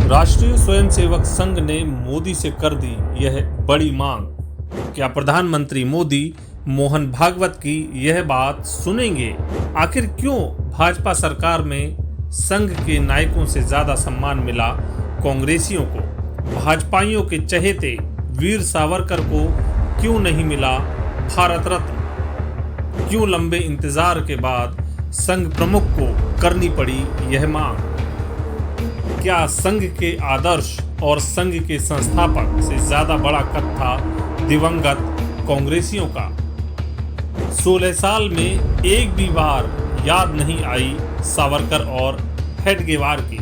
राष्ट्रीय स्वयंसेवक संघ ने मोदी से कर दी यह बड़ी मांग। क्या प्रधानमंत्री मोदी मोहन भागवत की यह बात सुनेंगे? आखिर क्यों भाजपा सरकार में संघ के नायकों से ज्यादा सम्मान मिला कांग्रेसियों को? भाजपाइयों के चहेते वीर सावरकर को क्यों नहीं मिला भारत रत्न? क्यों लंबे इंतजार के बाद संघ प्रमुख को करनी पड़ी यह मांग? क्या संघ के आदर्श और संघ के संस्थापक से ज्यादा बड़ा कद था दिवंगत कांग्रेसियों का? 16 साल में एक भी बार याद नहीं आई सावरकर और हेडगेवार की।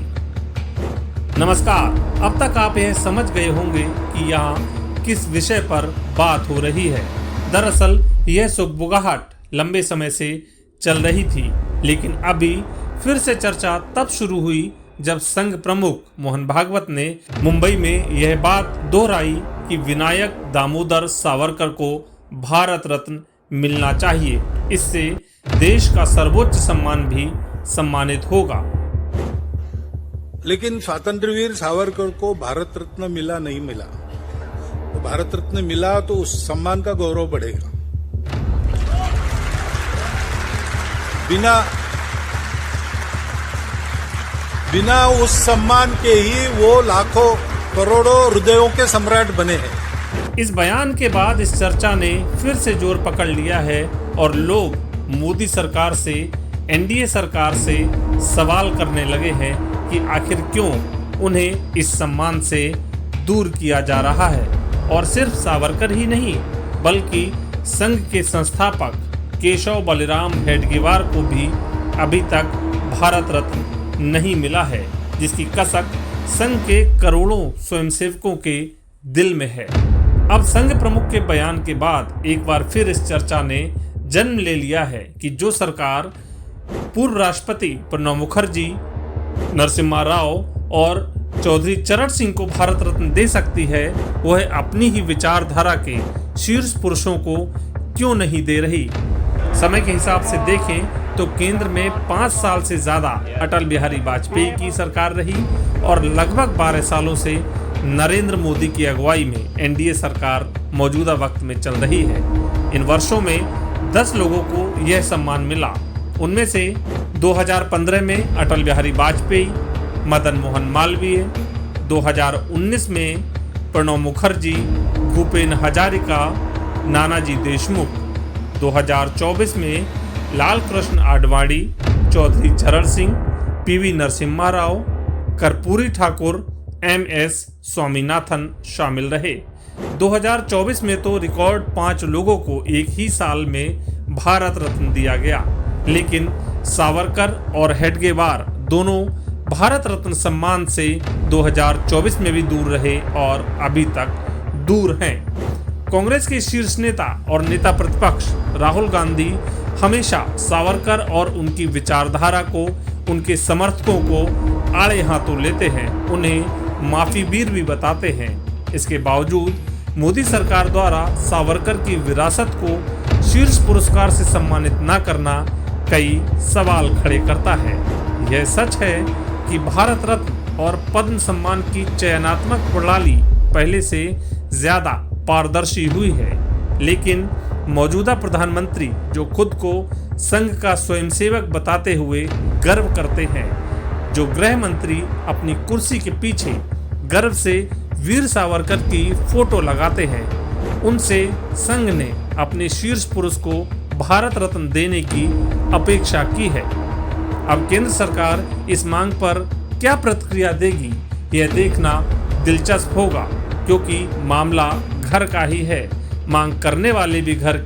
नमस्कार, अब तक आप यह समझ गए होंगे कि यहाँ किस विषय पर बात हो रही है। दरअसल यह सुगबुगाहट लंबे समय से चल रही थी, लेकिन अभी फिर से चर्चा तब शुरू हुई जब संघ प्रमुख मोहन भागवत ने मुंबई में यह बात दोहराई कि विनायक दामोदर सावरकर को भारत रत्न मिलना चाहिए। इससे देश का सर्वोच्च सम्मान भी सम्मानित होगा। लेकिन स्वातंत्र्यवीर सावरकर को भारत रत्न मिला नहीं मिला, तो भारत रत्न मिला तो उस सम्मान का गौरव बढ़ेगा। बिना उस सम्मान के ही वो लाखों करोड़ों हृदयों के सम्राट बने हैं। इस बयान के बाद इस चर्चा ने फिर से जोर पकड़ लिया है और लोग मोदी सरकार से, एनडीए सरकार से सवाल करने लगे हैं कि आखिर क्यों उन्हें इस सम्मान से दूर किया जा रहा है। और सिर्फ सावरकर ही नहीं, बल्कि संघ के संस्थापक केशव बलिराम हेडगेवार को भी अभी तक भारत रत्न नहीं मिला है, जिसकी कसक संघ के करोड़ों स्वयंसेवकों के दिल में है। अब संघ प्रमुख के बयान के बाद एक बार फिर इस चर्चा ने जन्म ले लिया है कि जो सरकार पूर्व राष्ट्रपति प्रणब मुखर्जी, नरसिम्हा राव और चौधरी चरण सिंह को भारत रत्न दे सकती है, वह अपनी ही विचारधारा के शीर्ष पुरुषों को क्यों नहीं दे रही? समय के हिसाब से देखें तो केंद्र में 5 साल से ज्यादा अटल बिहारी वाजपेयी की सरकार रही और लगभग 12 सालों से नरेंद्र मोदी की अगुवाई में एनडीए सरकार मौजूदा वक्त में चल रही है। इन वर्षों में 10 लोगों को यह सम्मान मिला। उनमें से 2015 में अटल बिहारी वाजपेयी, मदन मोहन मालवीय, 2019 में प्रणब मुखर्जी, भूपेन हजारिका, नानाजी देशमुख, 2024 में लाल कृष्ण आडवाणी, चौधरी चरण सिंह, पीवी नरसिम्हा राव, कर्पूरी ठाकुर, MS स्वामीनाथन शामिल रहे। 2024 में तो रिकॉर्ड 5 लोगों को एक ही साल में भारत रत्न दिया गया, लेकिन सावरकर और हेडगेवार दोनों भारत रत्न सम्मान से 2024 में भी दूर रहे और अभी तक दूर हैं। कांग्रेस के शीर्ष नेता और नेता प्रतिपक्ष राहुल गांधी हमेशा सावरकर और उनकी विचारधारा को, उनके समर्थकों को आड़े हाथों लेते हैं, उन्हें माफी वीर भी बताते हैं। इसके बावजूद मोदी सरकार द्वारा सावरकर की विरासत को शीर्ष पुरस्कार से सम्मानित न करना कई सवाल खड़े करता है। यह सच है कि भारत रत्न और पद्म सम्मान की चयनात्मक प्रणाली पहले से ज्यादा पारदर्शी हुई है, लेकिन मौजूदा प्रधानमंत्री जो खुद को संघ का स्वयंसेवक बताते हुए गर्व करते हैं, जो गृह मंत्री अपनी कुर्सी के पीछे गर्व से वीर सावरकर की फोटो लगाते हैं, उनसे संघ ने अपने शीर्ष पुरुष को भारत रत्न देने की अपेक्षा की है। अब केंद्र सरकार इस मांग पर क्या प्रतिक्रिया देगी, यह देखना दिलचस्प होगा, क्योंकि मामला घर का ही है। मांग करने वाले भी घर